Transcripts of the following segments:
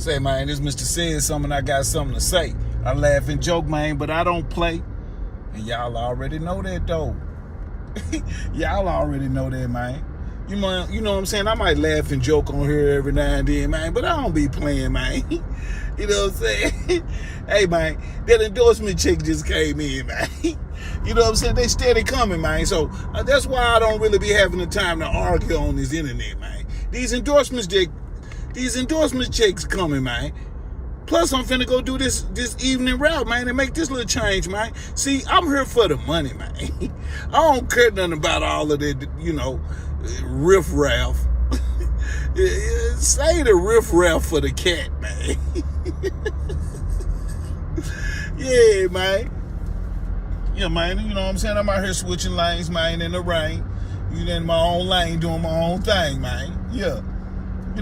Say, man, this Mr.Saidsumn, I got something to say. I laugh and joke, man, but I don't play. And y'all already know that, though. Y'all already know that, man. You know what I'm saying? I might laugh and joke on here every now and then, man, but I don't be playing, man. You know what I'm saying? Hey, man, that endorsement check just came in, man. You know what I'm saying? They steady coming, man. So that's why I don't really be having the time to argue on this internet, man. These endorsement checks coming, man. Plus, I'm finna go do this evening route, man, and make this little change, man. See, I'm here for the money, man. I don't care nothing about all of that, riff-raff. Say the riff-raff for the cat, man. Yeah, man. Yeah, man, you know what I'm saying? I'm out here switching lanes, man, in the rain. You in my own lane doing my own thing, man. Yeah. You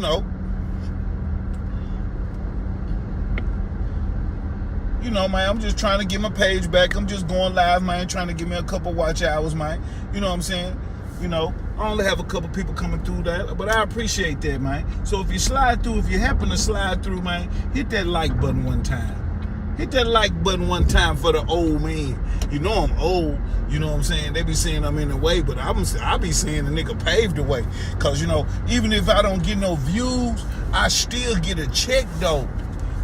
know, man, I'm just trying to get my page back. I'm just going live, man, trying to give me a couple watch hours, man. You know what I'm saying? I only have a couple people coming through that, but I appreciate that, man. So if you happen to slide through, man, hit that like button one time. Hit that like button one time for the old man. You know I'm old, you know what I'm saying? They be saying I'm in the way, but I be saying the nigga paved the way. Because, even if I don't get no views, I still get a check, though.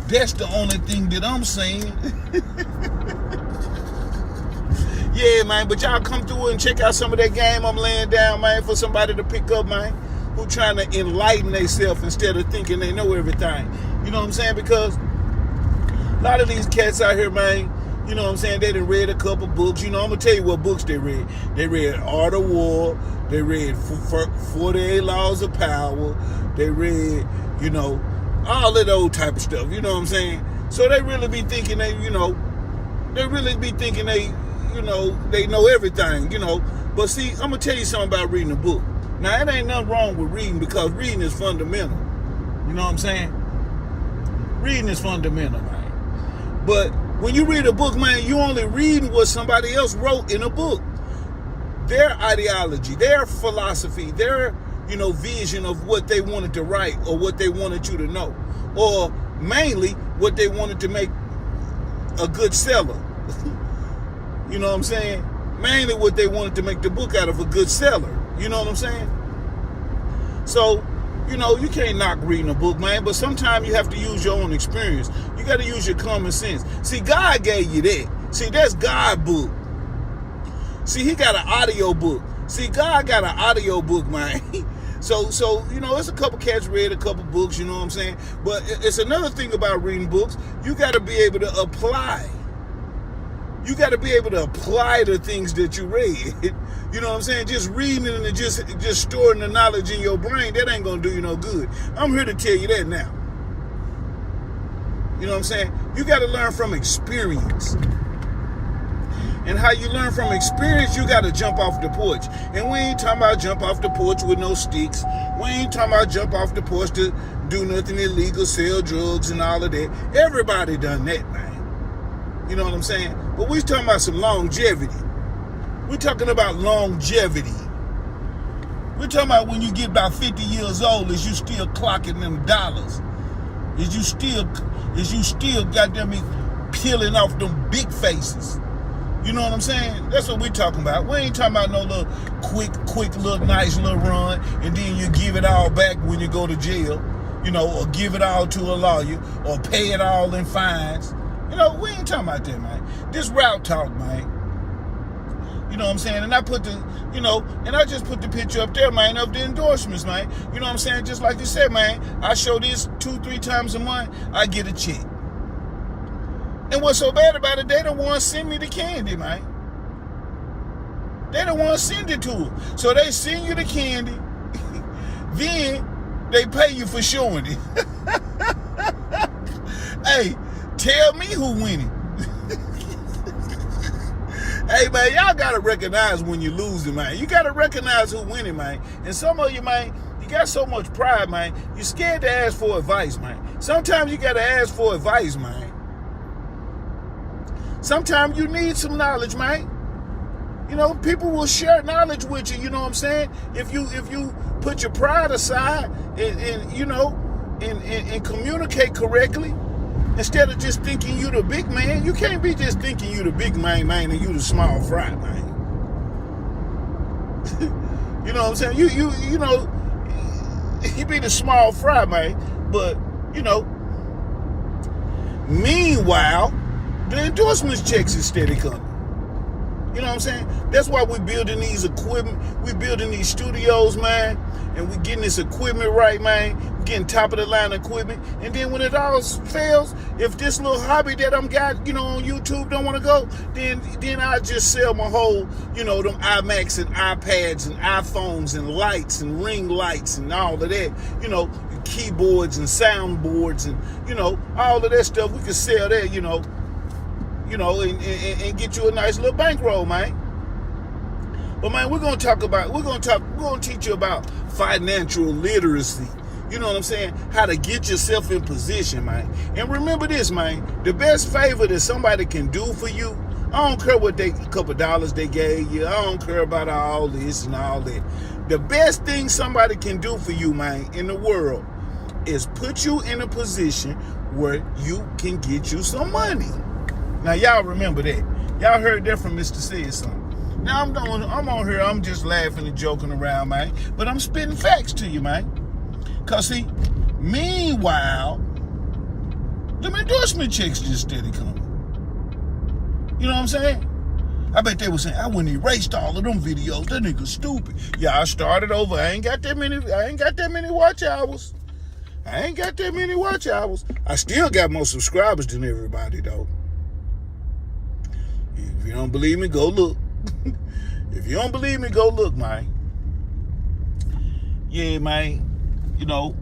That's the only thing that I'm saying. Yeah, man, but y'all come through and check out some of that game I'm laying down, man, for somebody to pick up, man, who trying to enlighten themselves instead of thinking they know everything. You know what I'm saying? Because a lot of these cats out here, man, you know what I'm saying, they done read a couple books. I'm going to tell you what books they read. They read Art of War. They read 48 Laws of Power. They read, all of those type of stuff. You know what I'm saying? So they really be thinking they know everything, But see, I'm going to tell you something about reading a book. Now, it ain't nothing wrong with reading because reading is fundamental. You know what I'm saying? Reading is fundamental, man. But when you read a book, man, you only reading what somebody else wrote in a book. Their ideology, their philosophy, their, vision of what they wanted to write or what they wanted you to know. Or mainly what they wanted to make a good seller. You know what I'm saying? Mainly what they wanted to make the book out of a good seller. You know what I'm saying? So, you can't knock reading a book, man, but sometimes you have to use your own experience. You got to use your common sense. See, God gave you that. See, that's God's book. See, he got an audio book. See, God got an audio book, man. So it's a couple cats read a couple books, you know what I'm saying? But it's another thing about reading books. You got to be able to apply. You got to be able to apply the things that you read. You know what I'm saying? Just reading it and just storing the knowledge in your brain, that ain't going to do you no good. I'm here to tell you that now. You know what I'm saying? You got to learn from experience. And how you learn from experience, you got to jump off the porch. And we ain't talking about jump off the porch with no sticks. We ain't talking about jump off the porch to do nothing illegal, sell drugs and all of that. Everybody done that, man. You know what I'm saying? But we're talking about some longevity. We're talking about longevity. We're talking about when you get about 50 years old, is you still clocking them dollars? Is you still goddamn me peeling off them big faces? You know what I'm saying? That's what we're talking about. We ain't talking about no little quick little nice little run and then you give it all back when you go to jail, or give it all to a lawyer or pay it all in fines. We ain't talking about that, man. This route talk, man. You know what I'm saying? And I put I just put the picture up there, man, of the endorsements, man. You know what I'm saying? Just like you said, man, I show this 2-3 times a month, I get a check. And what's so bad about it, they don't want to send me the candy, man. They don't want to send it to them. So they send you the candy, then they pay you for showing it. Hey, tell me who winning. Hey, man, y'all got to recognize when you're losing, man. You got to recognize who winning, man. And some of you, man, you got so much pride, man. You're scared to ask for advice, man. Sometimes you got to ask for advice, man. Sometimes you need some knowledge, man. People will share knowledge with you, you know what I'm saying? If you put your pride aside and and communicate correctly, instead of just thinking you the big man. You can't be just thinking you the big man, and you the small fry, man. You know what I'm saying? You know, you be the small fry, man. But, you know, meanwhile, the endorsements checks is steady coming. You know what I'm saying? That's why we're building these equipment. We're building these studios, man. And we're getting this equipment right, man. We're getting top of the line equipment. And then when it all fails, if this little hobby that I'm got, you know, on YouTube don't want to go, then I just sell my whole, you know, them iMacs and iPads and iPhones and lights and ring lights and all of that. You know, keyboards and soundboards and, you know, all of that stuff. We can sell that, you know, and get you a nice little bankroll, man. But man, we're gonna teach you about financial literacy. You know what I'm saying? How to get yourself in position, man. And remember this, man. The best favor that somebody can do for you, I don't care what a couple dollars they gave you. I don't care about all this and all that. The best thing somebody can do for you, man, in the world is put you in a position where you can get you some money. Now, y'all remember that. Y'all heard that from Mr.Saidsumn. Now, I'm on here, I'm just laughing and joking around, man. But I'm spitting facts to you, man. Because, see, meanwhile, them endorsement checks just steady coming. You know what I'm saying? I bet they were saying, I wouldn't erased all of them videos. That nigga stupid. Yeah, I started over. I ain't got that many watch hours. I still got more subscribers than everybody, though. If you don't believe me, go look. If you don't believe me, go look, man. Yeah, man. You know,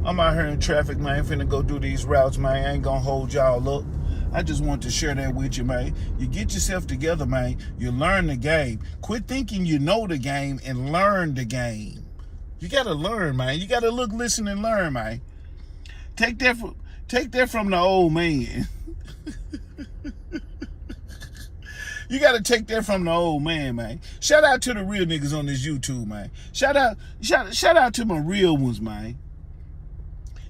I'm out here in traffic, man. Finna go do these routes, man. I ain't gonna hold y'all up. I just want to share that with you, man. You get yourself together, man. You learn the game. Quit thinking you know the game and learn the game. You gotta learn, man. You gotta look, listen, and learn, man. Take that from the old man. You got to take that from the old man, man. Shout out to the real niggas on this YouTube, man. Shout out to my real ones, man.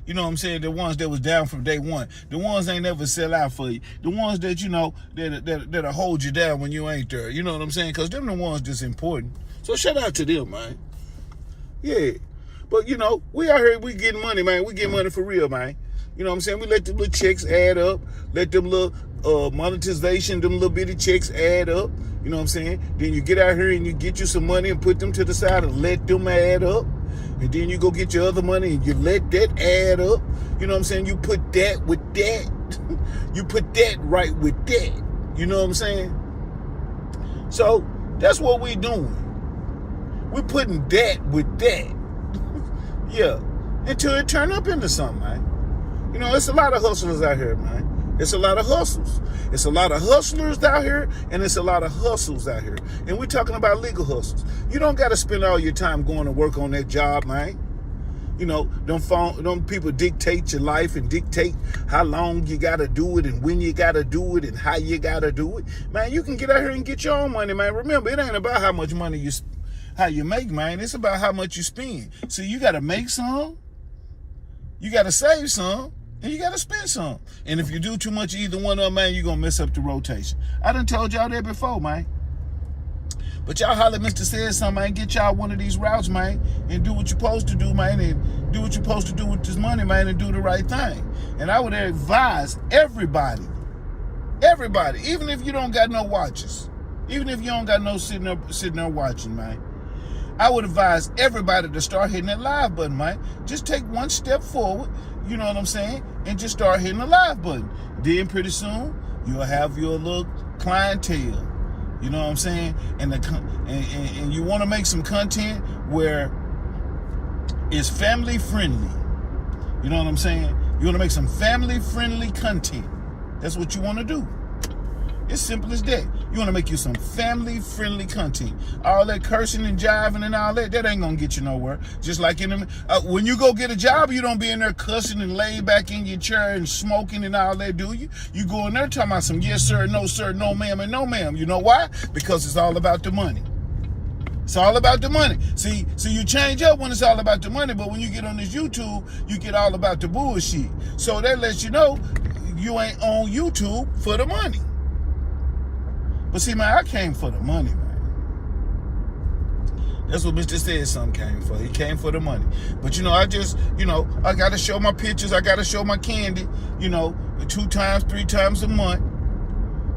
You know what I'm saying? The ones that was down from day one. The ones that ain't never sell out for you. The ones that, you know, that'll hold you down when you ain't there. You know what I'm saying? Because them the ones that's important. So shout out to them, man. Yeah. But, you know, we out here, we getting money, man. We get money for real, man. You know what I'm saying? We let them little checks add up. Let them little monetization, them little bitty checks add up. You know what I'm saying? Then you get out here and you get you some money and put them to the side and let them add up. And then you go get your other money and you let that add up. You know what I'm saying? You put that with that. You put that right with that. You know what I'm saying? So that's what we doing. We're putting that with that. Yeah. Until it turn up into something, man. You know, it's a lot of hustlers out here, man. It's a lot of hustles. It's a lot of hustlers out here, and it's a lot of hustles out here. And we're talking about legal hustles. You don't got to spend all your time going to work on that job, man. You know, them people dictate your life and dictate how long you got to do it and when you got to do it and how you got to do it. Man, you can get out here and get your own money, man. Remember, it ain't about how much money how you make, man. It's about how much you spend. So you got to make some, you got to save some, and you got to spend some. And if you do too much of either one of them, man, you're going to mess up the rotation. I done told y'all that before, man. But y'all holler at Mr.Saidsumn, man. Get y'all one of these routes, man, and do what you're supposed to do, man, and do what you're supposed to do with this money, man, and do the right thing. And I would advise everybody, even if you don't got no watches, even if you don't got no sitting there watching, man, I would advise everybody to start hitting that live button, man. Just take one step forward, you know what I'm saying, and just start hitting the live button. Then pretty soon, you'll have your little clientele. You know what I'm saying? And you want to make some content where it's family friendly. You know what I'm saying? You want to make some family friendly content. That's what you want to do. It's simple as that. You want to make you some family friendly content. All that cursing and jiving and all that ain't gonna get you nowhere. Just like when you go get a job, you don't be in there cussing and laying back in your chair and smoking and all that, do you? You go in there talking about some yes sir, no ma'am, and no ma'am. You know why? Because it's all about the money. It's all about the money. See, so you change up when it's all about the money, but when you get on this YouTube, you get all about the bullshit. So that lets you know you ain't on YouTube for the money. But see, man, I came for the money, man. That's what Mr.Saidsumn came for. He came for the money. But, you know, I just, you know, I got to show my pictures. I got to show my candy, you know, 2 times, 3 times a month.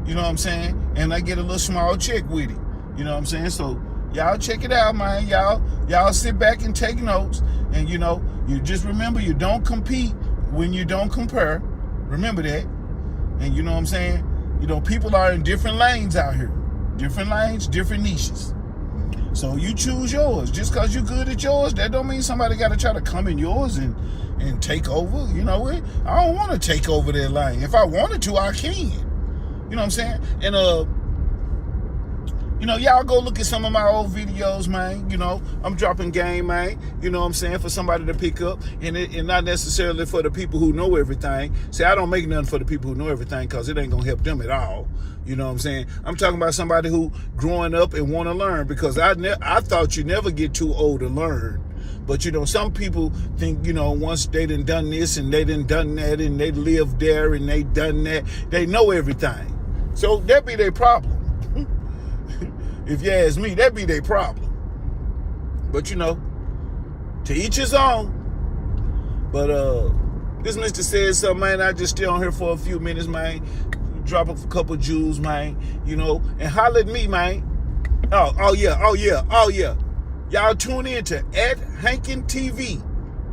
You know what I'm saying? And I get a little small check with it. You know what I'm saying? So, y'all check it out, man. Y'all sit back and take notes. And, you know, you just remember you don't compete when you don't compare. Remember that. And, you know what I'm saying? You know, people are in different lanes out here. Different lanes, different niches. So you choose yours. Just because you're good at yours, that don't mean somebody got to try to come in yours and take over. You know, I don't want to take over their lane. If I wanted to, I can. You know what I'm saying? And, you know, y'all go look at some of my old videos, man. You know, I'm dropping game, man. You know what I'm saying? For somebody to pick up. And not necessarily for the people who know everything. See, I don't make nothing for the people who know everything because it ain't going to help them at all. You know what I'm saying? I'm talking about somebody who growing up and want to learn, because I thought you never get too old to learn. But, you know, some people think, you know, once they done this and they done that and they lived there and they done that, they know everything. So that be their problem. If you ask me, that be their problem. But, you know, to each his own. But this Mr.Saidsumn, man, I just stay on here for a few minutes, man. Drop a couple jewels, man, you know, and holler at me, man. Oh yeah. Y'all tune in to @Hankin TV.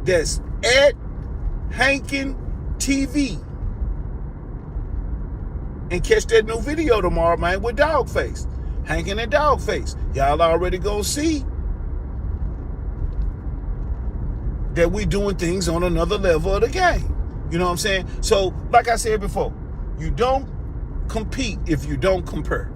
That's @Hankin TV. And catch that new video tomorrow, man, with Dogface. Hankin and Dogface. Y'all already gonna see that we doing things on another level of the game. You know what I'm saying? So, like I said before, you don't compete if you don't compare.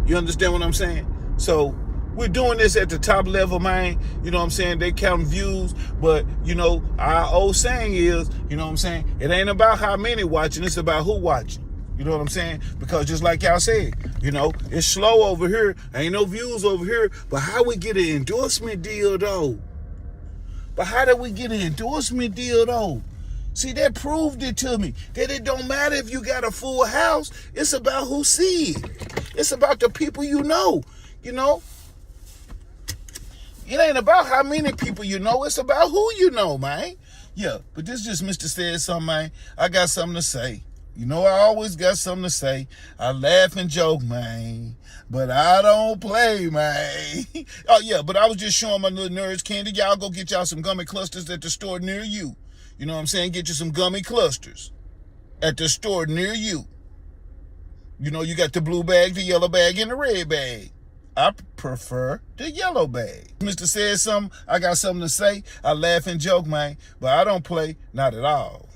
You understand what I'm saying? So we're doing this at the top level, man. You know what I'm saying? They count views, but, you know, our old saying is, you know what I'm saying? It ain't about how many watching, it's about who watching. You know what I'm saying? Because just like y'all said, you know, it's slow over here. Ain't no views over here. But how we get an endorsement deal, though? But how did we get an endorsement deal, though? See, that proved it to me, that it don't matter if you got a full house. It's about who see it. It's about the people you know, you know. It ain't about how many people you know. It's about who you know, man. Yeah, but this is just Mr.Saidsumn, man. I got something to say. You know, I always got something to say. I laugh and joke, man, but I don't play, man. Oh, yeah, but I was just showing my little nerds candy. Y'all go get y'all some gummy clusters at the store near you. You know what I'm saying? Get you some gummy clusters at the store near you. You know, you got the blue bag, the yellow bag, and the red bag. I prefer the yellow bag. Mr. Saidsumn, I got something to say. I laugh and joke, man, but I don't play, not at all.